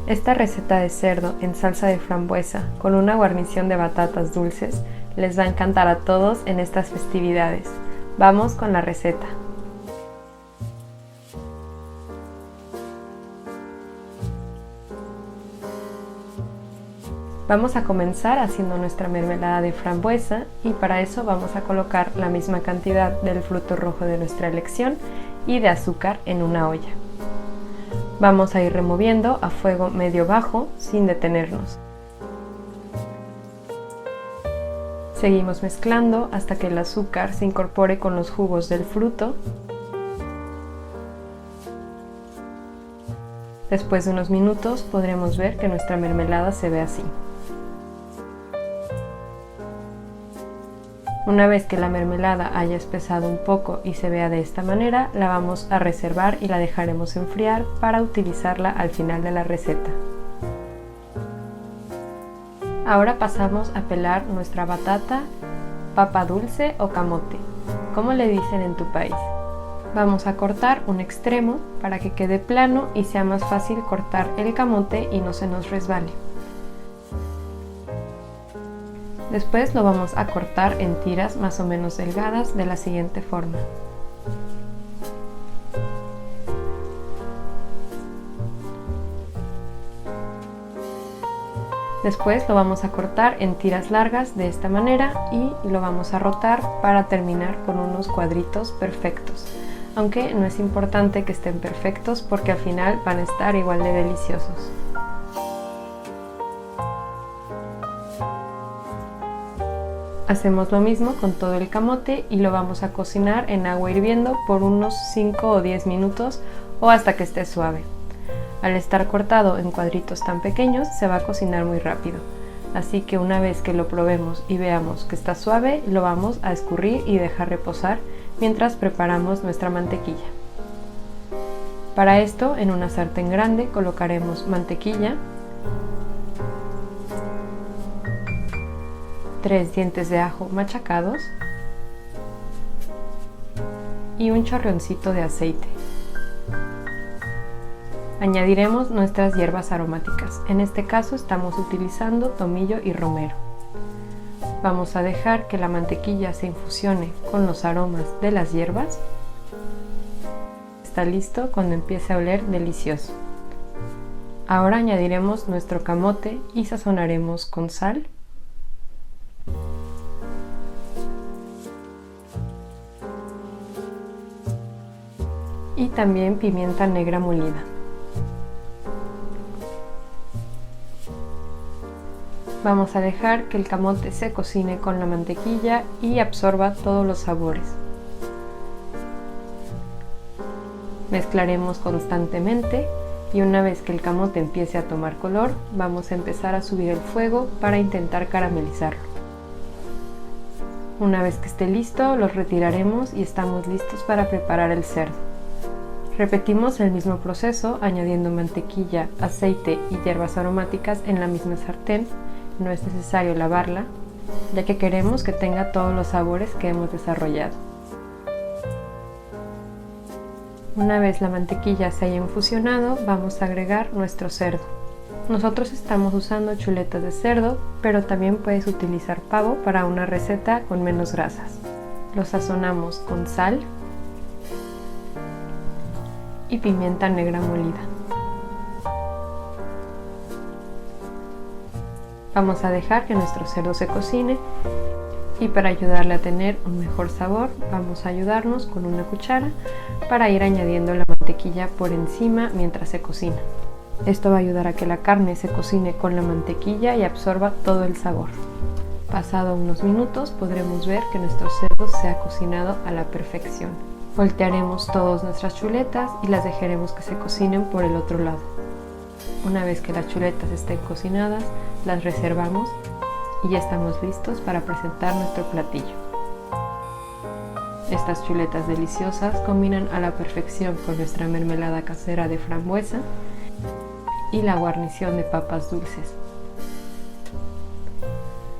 Esta receta de cerdo en salsa de frambuesa con una guarnición de batatas dulces les va a encantar a todos en estas festividades. Vamos con la receta. Vamos a comenzar haciendo nuestra mermelada de frambuesa y para eso vamos a colocar la misma cantidad del fruto rojo de nuestra elección y de azúcar en una olla. Vamos a ir removiendo a fuego medio bajo sin detenernos. Seguimos mezclando hasta que el azúcar se incorpore con los jugos del fruto. Después de unos minutos podremos ver que nuestra mermelada se ve así. Una vez que la mermelada haya espesado un poco y se vea de esta manera, la vamos a reservar y la dejaremos enfriar para utilizarla al final de la receta. Ahora pasamos a pelar nuestra batata, papa dulce o camote, como le dicen en tu país. Vamos a cortar un extremo para que quede plano y sea más fácil cortar el camote y no se nos resbale. Después lo vamos a cortar en tiras más o menos delgadas de la siguiente forma. Después lo vamos a cortar en tiras largas de esta manera y lo vamos a rotar para terminar con unos cuadritos perfectos. Aunque no es importante que estén perfectos porque al final van a estar igual de deliciosos. Hacemos lo mismo con todo el camote y lo vamos a cocinar en agua hirviendo por unos 5 o 10 minutos o hasta que esté suave. Al estar cortado en cuadritos tan pequeños se va a cocinar muy rápido, así que una vez que lo probemos y veamos que está suave, lo vamos a escurrir y dejar reposar mientras preparamos nuestra mantequilla. Para esto, en una sartén grande colocaremos mantequilla, 3 dientes de ajo machacados y un chorreoncito de aceite. Añadiremos nuestras hierbas aromáticas, en este caso estamos utilizando tomillo y romero. Vamos a dejar que la mantequilla se infusione con los aromas de las hierbas. Está listo cuando empiece a oler delicioso. Ahora añadiremos nuestro camote y sazonaremos con sal, y también pimienta negra molida. Vamos a dejar que el camote se cocine con la mantequilla y absorba todos los sabores. Mezclaremos constantemente y una vez que el camote empiece a tomar color, vamos a empezar a subir el fuego para intentar caramelizarlo. Una vez que esté listo, los retiraremos y estamos listos para preparar el cerdo. Repetimos el mismo proceso añadiendo mantequilla, aceite y hierbas aromáticas en la misma sartén. No es necesario lavarla, ya que queremos que tenga todos los sabores que hemos desarrollado. Una vez la mantequilla se haya infusionado, vamos a agregar nuestro cerdo. Nosotros estamos usando chuletas de cerdo, pero también puedes utilizar pavo para una receta con menos grasas. Lo sazonamos con sal y pimienta negra molida. Vamos a dejar que nuestro cerdo se cocine y para ayudarle a tener un mejor sabor vamos a ayudarnos con una cuchara para ir añadiendo la mantequilla por encima mientras se cocina. Esto va a ayudar a que la carne se cocine con la mantequilla y absorba todo el sabor. Pasado unos minutos podremos ver que nuestro cerdo se ha cocinado a la perfección. Voltearemos todas nuestras chuletas y las dejaremos que se cocinen por el otro lado. Una vez que las chuletas estén cocinadas, las reservamos y ya estamos listos para presentar nuestro platillo. Estas chuletas deliciosas combinan a la perfección con nuestra mermelada casera de frambuesa y la guarnición de papas dulces.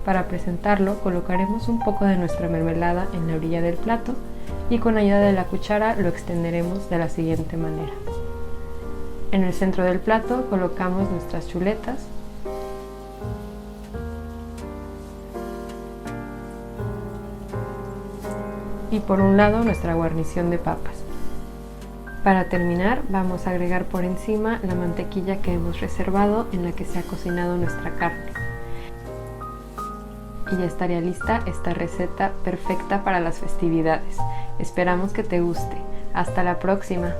Para presentarlo, colocaremos un poco de nuestra mermelada en la orilla del plato y con ayuda de la cuchara lo extenderemos de la siguiente manera. En el centro del plato colocamos nuestras chuletas y por un lado nuestra guarnición de papas. Para terminar, vamos a agregar por encima la mantequilla que hemos reservado en la que se ha cocinado nuestra carne. Y ya estaría lista esta receta perfecta para las festividades. Esperamos que te guste. Hasta la próxima.